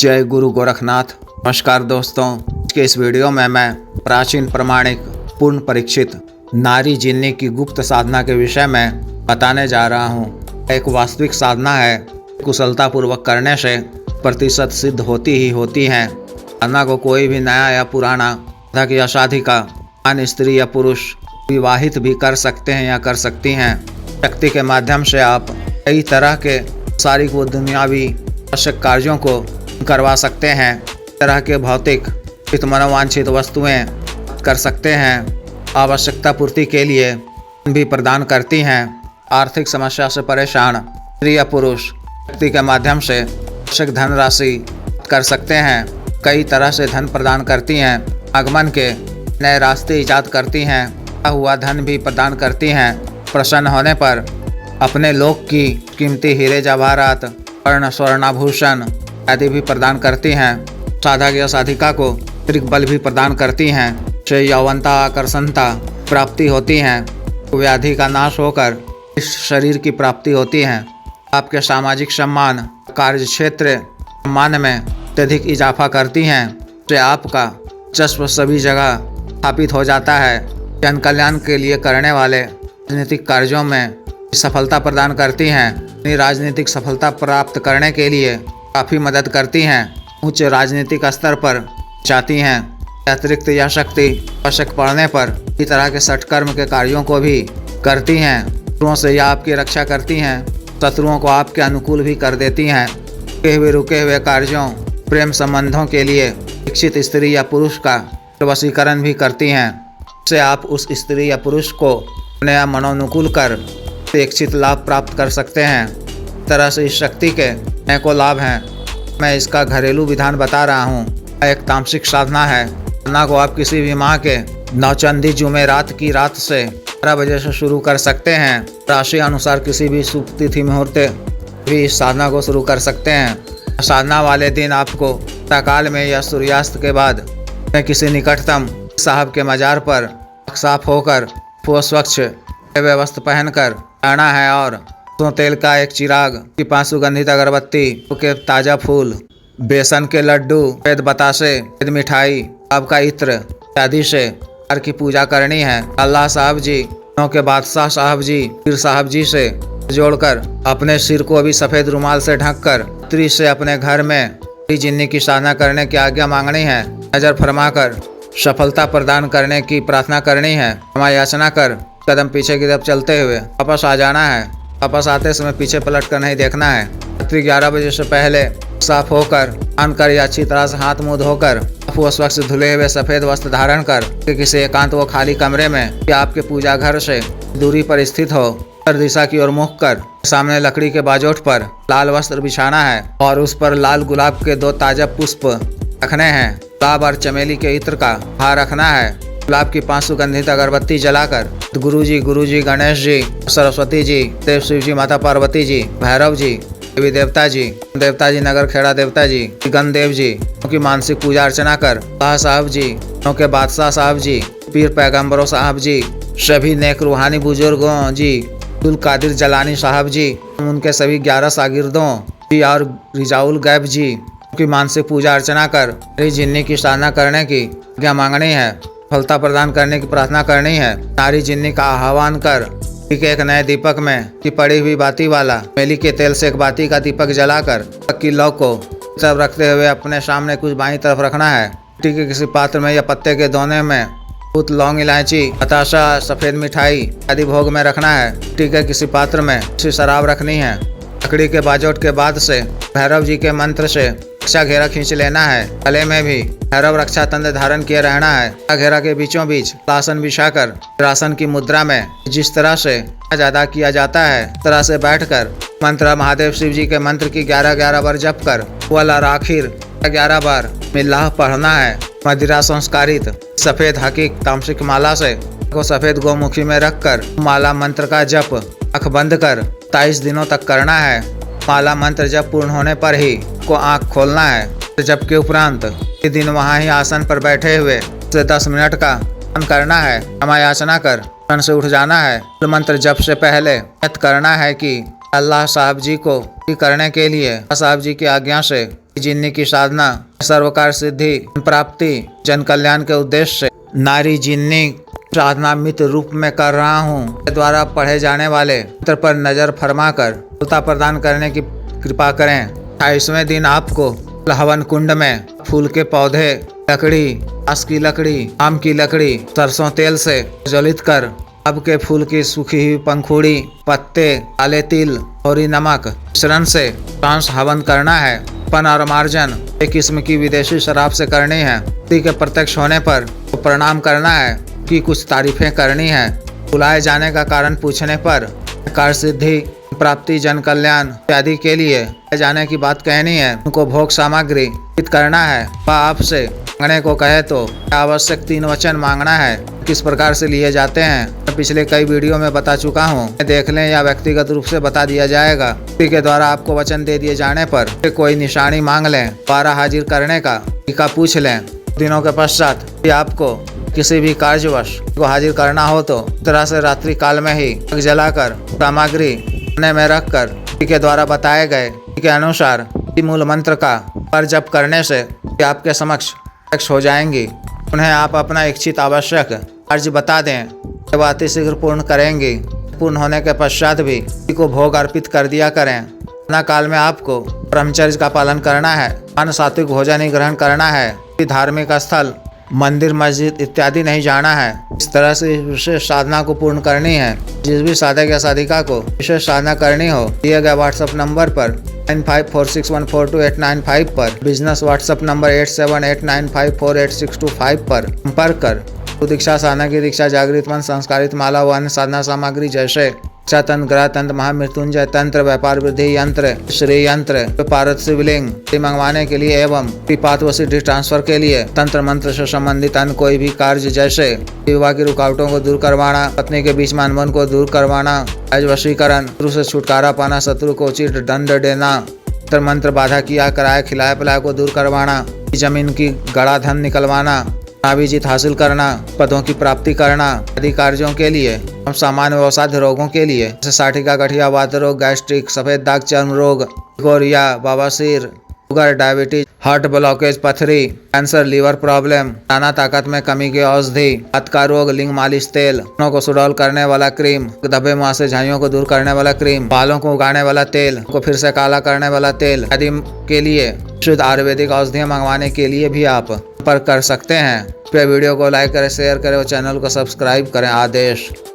जय गुरु गोरखनाथ। नमस्कार दोस्तों, आज के इस वीडियो में मैं प्राचीन प्रमाणिक पूर्ण परीक्षित नारी जिन्नी की गुप्त साधना के विषय में बताने जा रहा हूँ। एक वास्तविक साधना है, कुशलतापूर्वक करने से प्रतिशत सिद्ध होती ही होती है। साधना को कोई भी नया या पुराना साधक या साधिका, अन्य स्त्री या पुरुष विवाहित भी कर सकते हैं या कर सकती हैं। शक्ति के माध्यम से आप कई तरह के शारीरिक व दुनियावी आवश्यक कार्यों को करवा सकते हैं। तरह के भौतिक हित मनोवांछित वस्तुएं कर सकते हैं। आवश्यकता पूर्ति के लिए भी प्रदान करती हैं। आर्थिक समस्या से परेशान स्त्री या पुरुष शक्ति के माध्यम से आवश्यक धनराशि कर सकते हैं। कई तरह से धन प्रदान करती हैं। आगमन के नए रास्ते ईजाद करती हैं। हुआ धन भी प्रदान करती हैं। प्रसन्न होने पर अपने लोक की कीमती हीरे जवाहरात स्वर्ण स्वर्णाभूषण आदि भी प्रदान करती हैं। साधक या साधिका को अतिरिक्त बल भी प्रदान करती हैं। से यौवनता आकर्षणता प्राप्ति होती है। व्याधि का नाश होकर इस शरीर की प्राप्ति होती है। आपके सामाजिक सम्मान कार्य क्षेत्र सम्मान में अत्यधिक इजाफा करती हैं। से आपका जश्न सभी जगह स्थापित हो जाता है। जन कल्याण के लिए करने वाले राजनीतिक कार्यों में सफलता प्रदान करती हैं। अपनी राजनीतिक सफलता प्राप्त करने के लिए काफ़ी मदद करती हैं। उच्च राजनीतिक स्तर पर जाती हैं। अतिरिक्त यह शक्ति आवश्यक पड़ने पर इस तरह के सत्कर्म के कार्यों को भी करती हैं। शत्रुओं से यह आपकी रक्षा करती हैं। शत्रुओं को आपके अनुकूल भी कर देती हैं। रुके हुए कार्यों प्रेम संबंधों के लिए इच्छित स्त्री या पुरुष का वशीकरण भी करती हैं। इससे आप उस स्त्री या पुरुष को अपने मनोनुकूल कर इच्छित लाभ प्राप्त कर सकते हैं। इस तरह से इस शक्ति के अनेकों लाभ हैं। मैं इसका घरेलू विधान बता रहा हूँ। एक तामसिक साधना है। साधना को आप किसी भी माह के नौचंदी जुमेरात की रात से 12 बजे से शुरू कर सकते हैं। राशि अनुसार किसी भी शुभ तिथि मुहूर्त भी इस साधना को शुरू कर सकते हैं। साधना वाले दिन आपको प्रातःकाल में या सूर्यास्त के बाद किसी निकटतम साहब के मजार पर साफ होकर स्वच्छ वस्त्र पहनकर आना है और तेल का एक चिराग की 5 सुगंधित अगरबत्ती के ताज़ा फूल, बेसन के लड्डू, वेद बतासे, वेद मिठाई, आपका इत्र आदि से की पूजा करनी है। अल्लाह साहब जी के बादशाह साहब जी पीर साहब जी से जोड़कर अपने सिर को भी सफ़ेद रुमाल से ढककर स्त्री से अपने घर में जिन्नी की साधना करने की आज्ञा मांगनी है। नजर फरमाकर सफलता प्रदान करने की प्रार्थना करनी है। क्षमा याचना कर कदम पीछे की तरफ चलते हुए वापस आ जाना है। वापस आते समय पीछे पलट कर नहीं देखना है। रात्रि 11 बजे से पहले साफ होकर स्नान कर या अच्छी तरह से हाथ मुंह धोकर स्वच्छ धुले हुए सफेद वस्त्र धारण कर किसी एकांत व खाली कमरे में या आपके पूजा घर से दूरी पर स्थित हो उत्तर दिशा की ओर मुख कर सामने लकड़ी के बाजोट पर लाल वस्त्र बिछाना है और उस पर लाल गुलाब के 2 ताजा पुष्प रखने हैं। गुलाब और चमेली के इत्र का हार रखना है। गुलाब की 5 सुगंधित अगरबत्ती जलाकर गुरु जी, गणेश जी, सरस्वती जी, देव शिव जी, माता पार्वती जी, भैरव जी, देवी देवता जी, नगर खेड़ा देवता जी, गणदेव जी की मानसिक पूजा अर्चना कर शाह साहब जी के बादशाह साहब जी, पीर पैगम्बरों साहब जी, सभी नेक रूहानी बुजुर्गों जी, अब्दुल कादिर जलानी साहब जी, उनके सभी 11 शागिर्दों जी और रिजाउल गैब जी की मानसिक पूजा अर्चना कर जिन्नी की साधना करने की आज्ञा मांगनी है। सफलता प्रदान करने की प्रार्थना करनी है। नारी जिन्नी का आह्वान कर एक नए दीपक में की पड़ी हुई बाती वाला मेली के तेल से एक बाती का दीपक जलाकर की लौ को सब रखते हुए अपने सामने कुछ बाईं तरफ रखना है। मिट्टी के किसी पात्र में या पत्ते के दोने में दूध, लौंग, इलायची, बताशा, सफ़ेद मिठाई आदि भोग में रखना है। मिट्टी के किसी पात्र में किसी शराब रखनी है। लकड़ी के बाजोट के बाद से भैरव जी के मंत्र से रक्षा घेरा खींच लेना है। गले में भी भैरव रक्षा तंत्र धारण किए रहना है। घेरा के बीचों बीच आसन बिछाकर आसन की मुद्रा में जिस तरह से अदा किया जाता है उस तरह से बैठकर मंत्र महादेव शिव जी के मंत्र की 11-11 बार जप कर वल और आखिर 11 बार मिल्लाह पढ़ना है। मदिरा संस्कारित सफेद हकीक तामसिक माला से को सफेद गोमुखी में रखकर माला मंत्र का जप आँख बंद कर 27 दिनों तक करना है। माला मंत्र जब पूर्ण होने पर ही को आँख खोलना है। जब के उपरांत इस दिन वहाँ ही आसन पर बैठे हुए से 10 मिनट का करना है। क्षमा याचना कर से उठ जाना है। मंत्र जप से पहले नियत करना है कि अल्लाह साहब जी को करने के लिए साहब जी की आज्ञा से जिन्नी की साधना सर्वकार सिद्धि प्राप्ति जन कल्याण के उद्देश्य से नारी जिन्नी साधना मित्र रूप में कर रहा हूँ। द्वारा पढ़े जाने वाले मंत्र पर नजर फरमाकर फलता प्रदान करने की कृपा करें। 28वें दिन आपको हवन कुंड में फूल के पौधे, लकड़ी, बांस की लकड़ी, आम की लकड़ी, सरसों तेल से ज्वलित कर अब के फूल की सूखी हुई पंखुड़ी, पत्ते, काले तिल और नमक मिश्रण से सांस हवन करना है। पन और मार्जन एक किस्म की विदेशी शराब से करनी है। पति के प्रत्यक्ष होने पर तो प्रणाम करना है कि कुछ तारीफें करनी है। बुलाए जाने का कारण पूछने पर कार्य सिद्धि प्राप्ति जन कल्याण इत्यादि के लिए जाने की बात कहनी है। उनको भोग सामग्री करना है। वह आपसे मांगने को कहे तो आवश्यक 3 वचन मांगना है। किस प्रकार से लिए जाते हैं पिछले कई वीडियो में बता चुका हूँ, देख लें या व्यक्तिगत रूप से बता दिया जाएगा। के द्वारा आपको वचन दे दिए जाने पर कोई निशानी मांग लें, द्वारा हाजिर करने का तरीका पूछ लें। दिनों के पश्चात आपको किसी भी कार्यवश को हाजिर करना हो तो इस तरह से रात्रि काल में ही आग जलाकर सामग्री में रखकर के द्वारा बताए गए के अनुसार मूल मंत्र का पर जप करने से आपके समक्ष प्रत्यक्ष हो जाएंगी। उन्हें आप अपना इच्छित आवश्यक कार्य बता दें, जब अतिशीघ्र पूर्ण करेंगी। पूर्ण होने के पश्चात भी को भोग अर्पित कर दिया करें। साधना काल में आपको ब्रह्मचर्य का पालन करना है। अन्न सात्विक भोजन ही ग्रहण करना है। धार्मिक स्थल, मंदिर, मस्जिद इत्यादि नहीं जाना है। इस तरह से विशेष साधना को पूर्ण करनी है। जिस भी साधक या साधिका को विशेष साधना करनी हो दिए गए व्हाट्सएप नंबर पर 9546142895 पर, बिजनेस व्हाट्सएप नंबर 8789548625 पर संपर्क कर दीक्षा साधना की दीक्षा, जागृत मन, संस्कारित माला व अन्य साधना सामग्री जैसे इच्छा तंत्र, ग्रह तंत्र, महामृत्युंजय तंत्र, व्यापार वृद्धि यंत्र, श्री यंत्र, पारद शिवलिंग मंगवाने के लिए एवं पात व सिद्धि ट्रांसफर के लिए तंत्र मंत्र से संबंधित अन्य कोई भी कार्य जैसे विवाह की रुकावटों को दूर करवाना, पत्नी के बीच में अनबन को दूर करवाना, वशीकरण, शत्रु से छुटकारा पाना, शत्रु को उचित दंड देना, तंत्र मंत्र बाधा किया कराए खिलाए पिलाए को दूर करवाना, जमीन की गड़ा धन निकलवाना, जीत हासिल करना, पदों की प्राप्ति करना आदि कार्यों के लिए हम सामान्य व असाध्य रोगों के लिए जैसे साठिका, गठिया, वात रोग, गैस्ट्रिक, सफेद दाग, चर्म रोग, गोरिया, बवासीर, शुगर, डायबिटीज, हार्ट ब्लॉकेज, पथरी, कैंसर, लीवर प्रॉब्लम, नाना ताकत में कमी की औषधि, हाथ का रोग, लिंग मालिश तेल, को सुडौल करने वाला क्रीम, दबे मुंह से झाइयों को दूर करने वाला क्रीम, बालों को उगाने वाला तेल, को फिर से काला करने वाला तेल आदि के लिए शुद्ध आयुर्वेदिक औषधियाँ मंगवाने के लिए भी आप संपर्क कर सकते हैं। वीडियो को लाइक करें, शेयर करें और चैनल को सब्सक्राइब करें। आदेश।